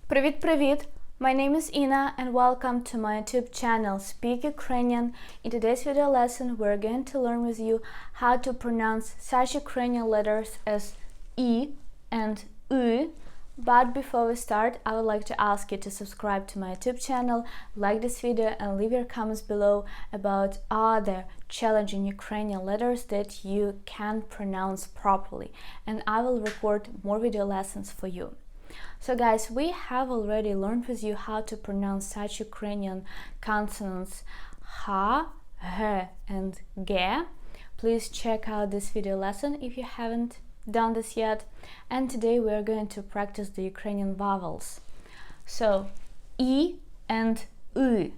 Привіт-привіт! My name is Ina and welcome to my YouTube channel Speak Ukrainian. In today's video lesson we're going to learn with you how to pronounce such Ukrainian letters as E and U. But before we start, I would like to ask you to subscribe to my YouTube channel, like this video and leave your comments below about other challenging Ukrainian letters that you can pronounce properly, and I will record more video lessons for you. So guys, we have already learned with you how to pronounce such Ukrainian consonants ha, he and ge. Please check out this video lesson if you haven't done this yet. And today we are going to practice the Ukrainian vowels. So E and U.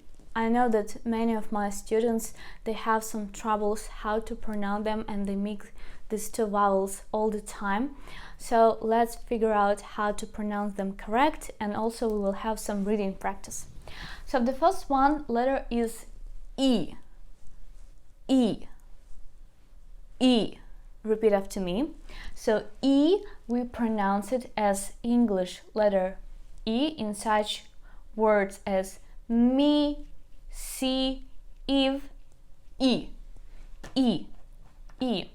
I know that many of my students, they have some troubles how to pronounce them and they mix these two vowels all the time. So let's figure out how to pronounce them correct, and also we will have some reading practice. So the first one letter is E. E. E. Repeat after me. So E, we pronounce it as English letter E in such words as me, see, Eve, E. E. E.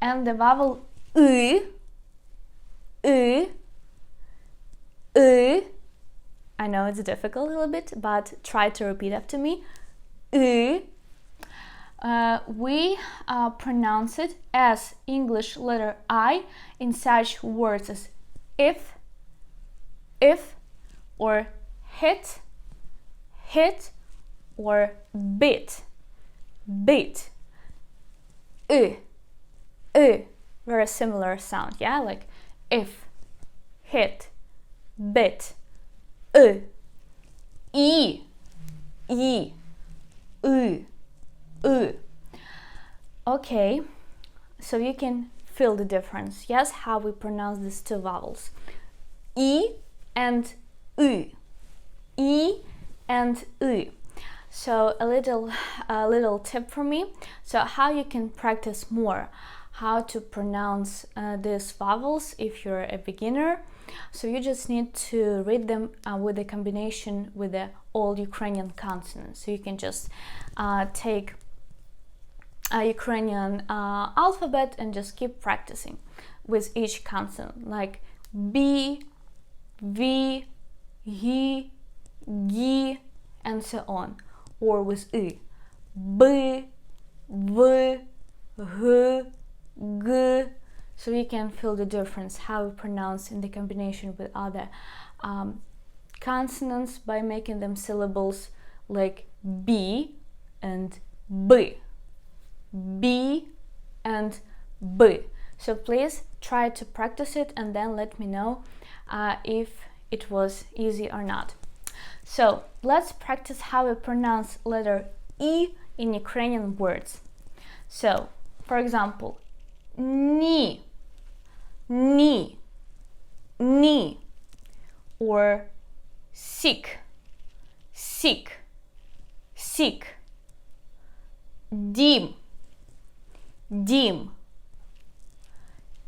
And the vowel I, I know it's difficult a little bit, but try to repeat after me. We pronounce it as English letter I in such words as if, or hit, or bit. Very similar sound, yeah, like if, hit, bit, e, u. Okay, so you can feel the difference, yes, how we pronounce these two vowels, e and u, e and u. So a little tip for me, so how you can practice more how to pronounce these vowels if you're a beginner. So you just need to read them with a combination with the old Ukrainian consonants. So you can just take a Ukrainian alphabet and just keep practicing with each consonant, like B, V, G, G, and so on, or with I, B, V, G, G. So you can feel the difference how we pronounce in the combination with other consonants by making them syllables like B and B, B and B. So please try to practice it and then let me know if it was easy or not. So let's practice how we pronounce letter E in Ukrainian words. So for example, ni, or sick, dim,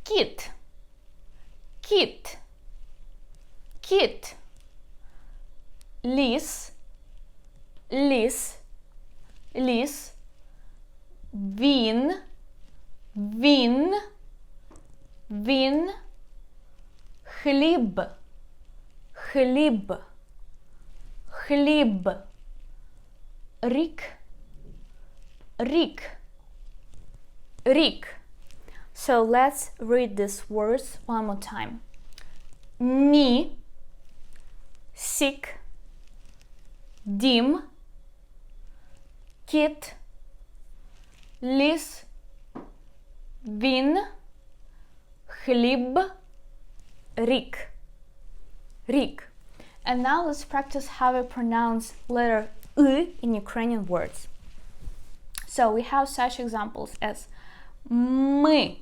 kit, lis, vin, хліб, рік. So let's read these words one more time. Ni, sick, dim, kit, lis, він, хліб, рік. And now let's practice how we pronounce letter I in Ukrainian words. So we have such examples as ми,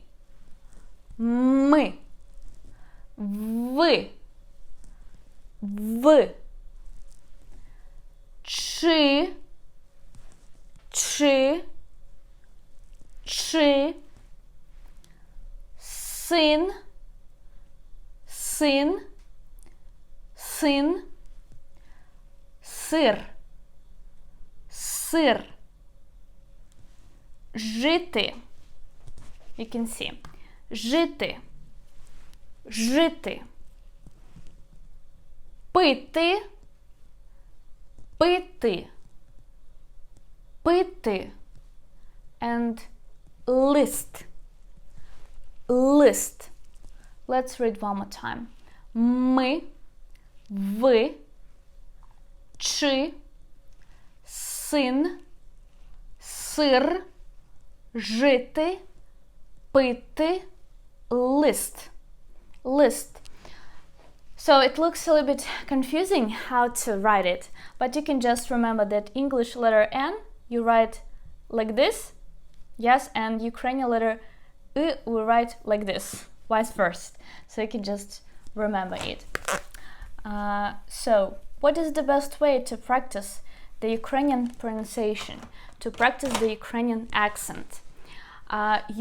ви, чи, син, син, сир, сир, жити, you can see, жити, жити, пити, пити, пити, and list, list. Let's read one more time. Ми, ви, чи, син, сир, жити, пити, list, list. So it looks a little bit confusing how to write it, but you can just remember that English letter N you write like this, yes, and Ukrainian letter I we write like this, vice versa. So you can just remember it. So what is the best way to practice the Ukrainian pronunciation, to practice the Ukrainian accent?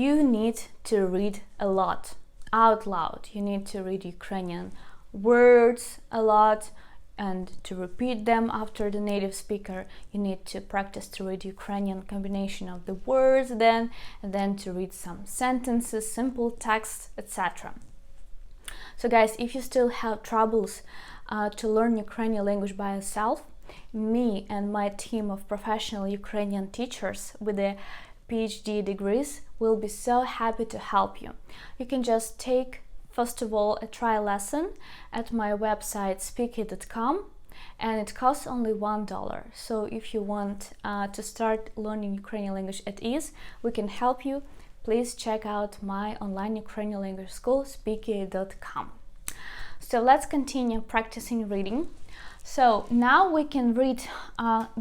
You need to read a lot, out loud. You need to read Ukrainian words a lot and to repeat them after the native speaker. You need to practice to read Ukrainian combination of the words then, and then to read some sentences, simple text, etc. So guys, if you still have troubles to learn Ukrainian language by yourself, me and my team of professional Ukrainian teachers with their PhD degrees will be so happy to help you. You can just take, first of all, a trial lesson at my website speaky.com, and it costs only $1. So if you want to start learning Ukrainian language at ease, we can help you. Please check out my online Ukrainian language school, speaky.com. So let's continue practicing reading. So now we can read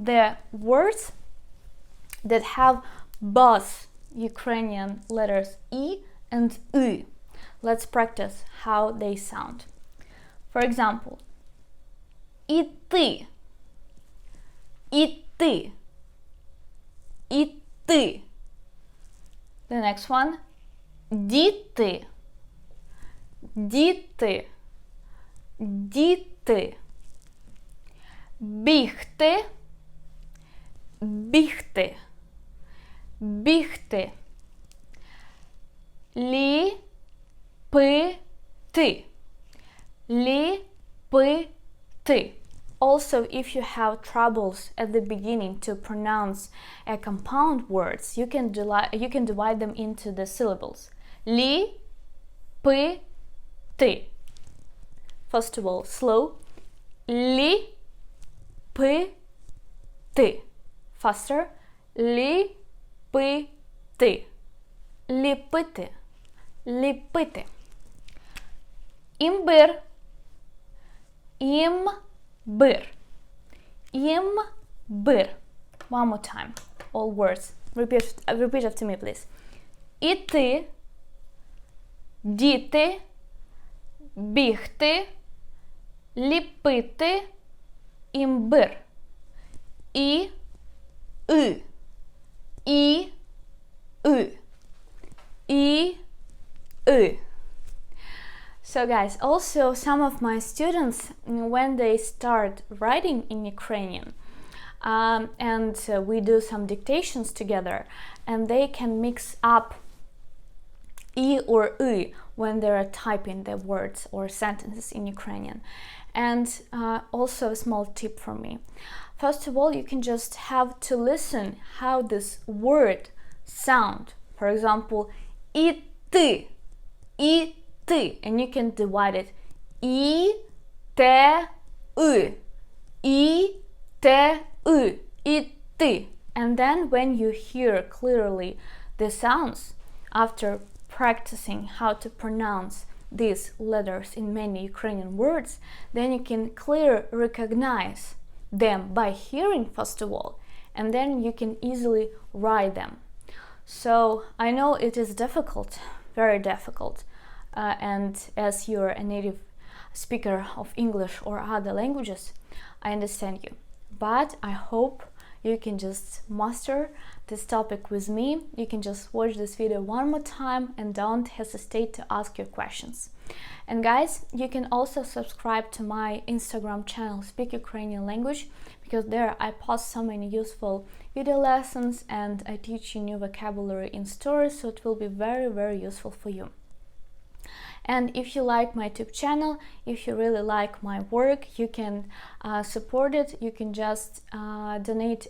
the words that have both Ukrainian letters E and U. Let's practice how they sound. For example, іти, іти, іти. The next one, діти, діти, діти. Бігти, бігти, бігти. Ліпити, ліпити. Also, if you have troubles at the beginning to pronounce a compound words, you can divide them into the syllables. Ліпити. First of all, slow. Ліпити. Faster. Ліпити. Ліпити. Ліпити. Імбир. Імбир. Імбир. One more time. All words. Repeat after me, please. Іти. Діти. Бігти. Ліпити. Імбир. І. И. І. И. І. И. So guys, also some of my students, when they start writing in Ukrainian, and we do some dictations together, and they can mix up I or I when they are typing the words or sentences in Ukrainian. And also a small tip from me. First of all, you can just have to listen how this word sound. For example, іти, іти, and you can divide it. І, те, и, і, те, и, іти. And then when you hear clearly the sounds after practicing how to pronounce these letters in many Ukrainian words, then you can clearly recognize them by hearing first of all, and then you can easily write them. So I know it is difficult, very difficult, and as you're a native speaker of English or other languages, I understand you. But I hope you can just master this topic with me. You can just watch this video one more time and don't hesitate to ask your questions. And guys, you can also subscribe to my Instagram channel Speak Ukrainian Language, because there I post so many useful video lessons and I teach you new vocabulary in stories, so it will be very, very useful for you. And if you like my YouTube channel, if you really like my work, you can support it. You can just donate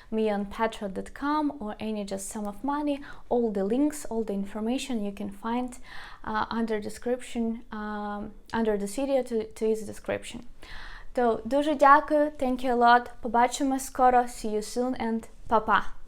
me on patreon.com or any just sum of money. All the links, all the information you can find under description, under this video to its description. То дуже дякую, thank you a lot, побачимось скоро, see you soon and па-па!